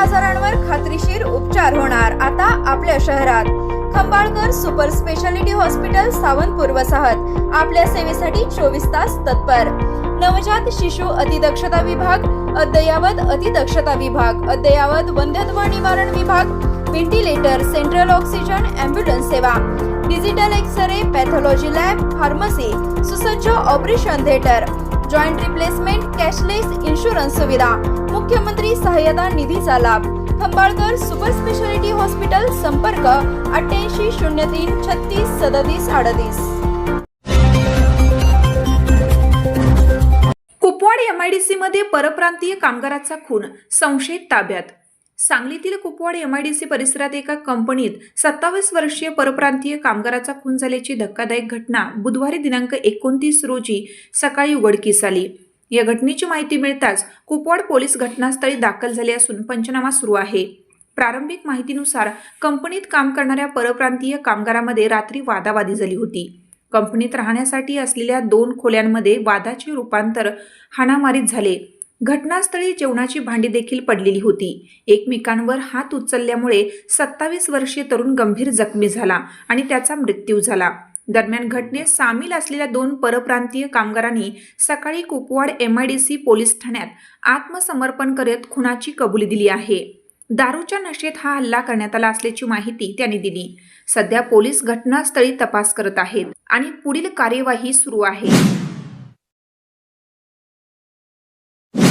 आजारांवर खात्रीशीर उपचार होणार आता आपल्या शहरात। Khambalkar super speciality hospital Sawantpur वसाहत आपल्या सेवेसाठी 24 तास तत्पर। नवजात शिशु अतिदक्षता विभाग, अद्ययावत अतिदक्षता विभाग, अद्ययावत वंध्यत्व निवारण विभाग, व्हेंटिलेटर, सेंट्रल ऑक्सिजन, ॲम्ब्युलन्स सेवा, digital x-ray, pathology lab, pharmacy, सुसज्ज operation theatre, joint replacement, cashless insurance सुविधा, मुख्यमंत्री सहाय्यता निधीचा लाभ। खंबाळकर सुपर स्पेशालिटी हॉस्पिटल, संपर्क 88 03 36 37 38। कुपवाड एमआयडीसी मध्ये परप्रांतीय कामगाराचा खून, संशयित ताब्यात। सांगलीतील कुपवाड एमआयडीसी परिसरात एका कंपनीत 27 वर्षीय परप्रांतीय कामगाराचा खून झाल्याची धक्कादायक घटना बुधवारी दिनांक 29 रोजी सकाळी उघडकीस आली। या घटनेची माहिती मिळताच कुपवाड पोलीस घटनास्थळी दाखल झाले असून पंचनामा सुरू आहे। प्रारंभिक माहितीनुसार कंपनीत काम करणाऱ्या परप्रांतीय कामगारामध्ये रात्री वादावादी झाली होती। कंपनीत राहण्यासाठी असलेल्या 2 खोल्यांमध्ये वादाचे रूपांतर हाणामारीत झाले। घटनास्थळी जेवणाची भांडी देखील पडलेली होती। एकमेकांवर हात उचलल्यामुळे 27 वर्षीय तरुण गंभीर जखमी झाला आणि त्याचा मृत्यू झाला। दरम्यान घटनेत सामील असलेल्या 2 परप्रांतीय कामगारांनी सकाळी कुपवाड एमआयडीसी पोलीस ठाण्यात आत्मसमर्पण करत खुनाची कबुली दिली आहे। दारूच्या नशेत हा हल्ला करण्यात आला असल्याची माहिती त्यांनी दिली। सध्या पोलीस घटनास्थळी तपास करत आहेत आणि पुढील कार्यवाही सुरू आहे।